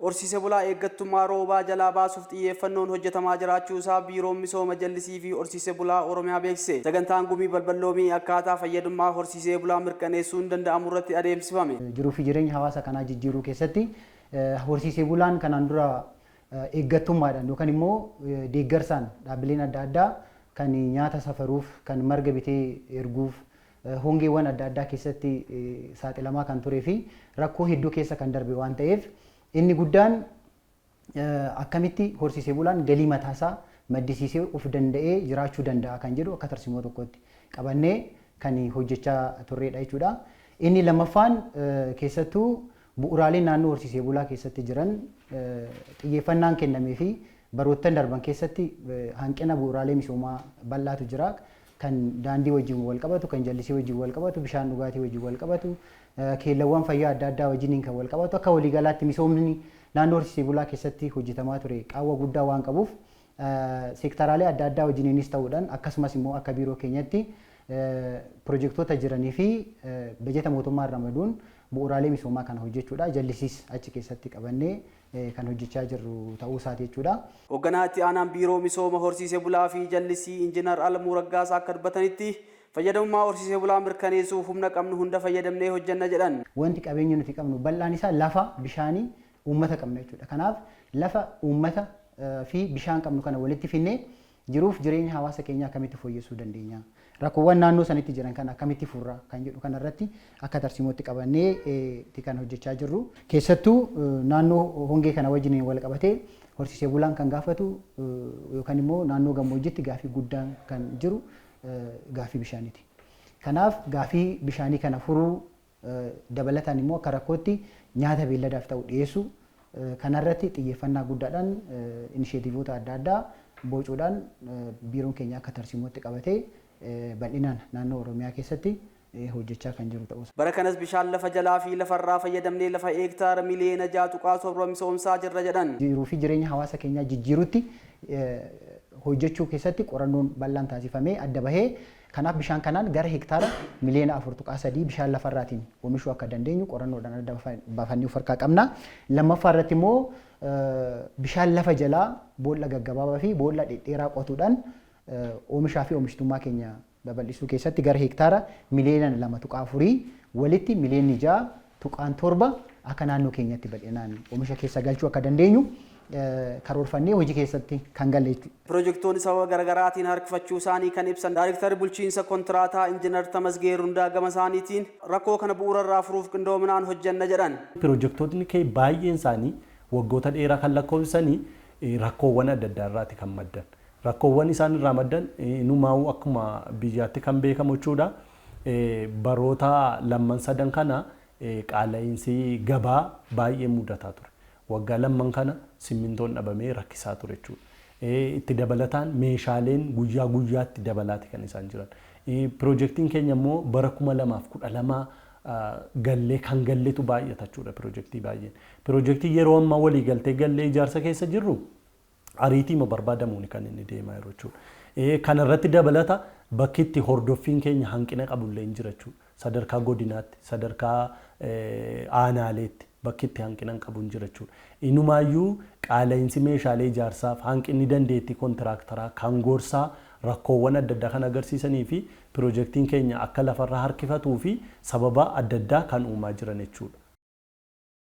Horsiise bulaa eeggattummaa roobaa jalaa baasuuf xiyyeeffannoon hojjetamaa jiraachuu isaa biiroon misooma jallisii fi horsiise bulaa Oromiyaa beeksise. Sagantaan gumii balballoomii akkaataa fayyadummaa horsiisee bulaa mirkaneessuun danda'amu irratti adeemsifame. Jiruu fi jireenya hawaasa kanaa jijjiiruu keessatti horsiisee bulaan kanaan dura eeggattummaadhaan yookaan immoo deeggarsaan dhaabbileen adda addaa kan nyaata safaruuf kan marga bitee erguuf hongeewwan adda addaa keessatti saaxilamaa kan turee fi rakkoo hedduu keessa kan darbe waan ta'eef inni guddaan akkamitti horsiisee bulaan galii mataasaa maddisiisee of danda'ee jiraachuu danda'a kan jedhu akka tarsimoo tokkotti qabannee kan hojjechaa turredha jechuudha. Inni lammaffaan keessattuu bu'uuraaleen naannoo horsiisee bulaa keessatti jiran xiyyeeffannaan kennamee fi baroottan darban keessatti hanqina bu'uuraalee misoomaa bal'aatu jira. Kan daandii wajjin wal qabatu, kan jallisii wajjin wal qabatu, bishaan dhugaatii wajjin wal qabatu, keellawwan fayyaa adda addaa wajjin kan wal qabatu akka waliigalaatti misoomni naannoo horsiisee bulaa keessatti hojjetamaa ture qaawwa guddaa waan qabuuf seektaraalee adda addaa wajjiniinis ta'uudhaan akkasumas immoo akka biiroo keenyatti piroojeektoota jiranii fi bajeta mootummaa ramaduun bu'uuraalee misoomaa kana hojjechuudha. Jallisiis achi keessatti qabannee kan hojjechaa jirru ta'uu isaati jechuudha. Hoogganaa itti aanaan biiroo misooma horsiisee bulaa fi jallisii Injiinar Alamuu Raggaasaa akka dubbatanitti fayyadamummaa horsiisee bulaa mirkaneessuuf humna qabnu hunda fayyadamnee hojjenna jedhan. Wanti qabeenya nuti qabnu bal'aan isaa lafa, bishaanii, uummata qabna jechuudha. Kanaaf lafa, uummata fi bishaan qabnu kana walitti finnee jiruuf jireenya hawaasa keenyaa akkamitti fooyyessuu dandeenya? Rakkoowwan naannoo sanitti jiran kan akkamitti furra kan jedhu kanarratti akka tarsimootti qabannee kan hojjechaa jirru. Keessattuu naannoo hongee kana wajjin wal qabatee horsiisee bulaan kan gaafatu yookaan immoo naannoo gammoojjitti gaafii guddaan kan jiru gaafii bishaaniiti. Kanaaf gaafii bishaanii kana furuu dabalataan immoo akka rakkootti nyaata beelladaaf ta'u dhiyeessu kanarratti xiyyeeffannaa guddaadhaan inisheetiivoota adda addaa bocuudhaan biiroon keenya akka tarsimootti qabatee bal'inaan naannoo Oromiyaa keessatti hojjechaa kan jiru ta'us. Bara kanas bishaan lafa jalaa fi lafarraa fayyadamnee lafa heektaara miliyoona 6 misoomsaa jirra jedhan. Jiruu fi jireenya hawaasa keenyaa jijjiirutti hojjechuu keessatti qorannoon bal'aan taasifamee adda bahee kanaaf bishaan kanaan gara heektaara miliyoona 4.3 bishaan lafarraatiin oomishuu akka dandeenyu qorannoodhaan adda baafannee of harkaa qabna. Lammaffaa irratti immoo bishaan lafa jalaa boolla gaggabaabaa fi boolla dhedheeraa qotuudhaan oomishaa fi oomishtummaa keenya babal'isuu keessatti gara heektaara miliyoona 2.4 walitti miliyoonni 6.7 akka naannoo keenyatti bal'inaan oomisha keessa galchuu akka dandeenyu karoorfannee hojii keessatti kan galle jechuudha. Piroojeektoonni sababa garaagaraatiin harkifachuu isaanii kan ibsan Daayirektarri bulchiinsa kontiraataa Injiinar Tamasgee Rundaa gama isaaniitiin rakkoo kana bu'uurarraa furuuf qindoominaan hojjenna jedhan. Piroojeektoonni kee baay'een isaanii waggoota dheeraa kan lakkoofsanii rakkoowwan adda addaa irraati kan maddan. Rakkoowwan isaan irraa maddan numaa'uu akkuma biyyaatti kan beekamu jechuudha. Baroota lamman sadan kana qaala'insi gabaa baay'ee mudataa ture. Waggaa lamman kana simmintoon dhabamee rakkisaa ture jechuudha. Itti dabalataan meeshaaleen guyyaa guyyaatti dabalaati kan isaan jiran. Piroojeektiin keenya immoo bara 2012 gallee kan galletu baay'ata jechuudha piroojeektii baay'een. Piroojeektii yeroo ammaa walii galtee gallee ijaarsa keessa jirru ariitiima barbaadamuun kan inni deemaa jiru jechuudha. Kana irratti dabalata bakki itti hordoffiin keenya hanqina qabullee hin jira jechuudha. Sadarkaa godinaatti, sadarkaa aanaaleetti bakki itti hanqina qabu hin jira jechuudha. Inumaayyuu qaala'insi meeshaalee ijaarsaaf hanqinni dandeettii kontiraaktaraa kan gorsaa rakkoowwan adda addaa kan agarsiisanii fi piroojeektiin keenya akka lafarraa harkifatuu fi sababa adda addaa kan uumaa jiran jechuudha.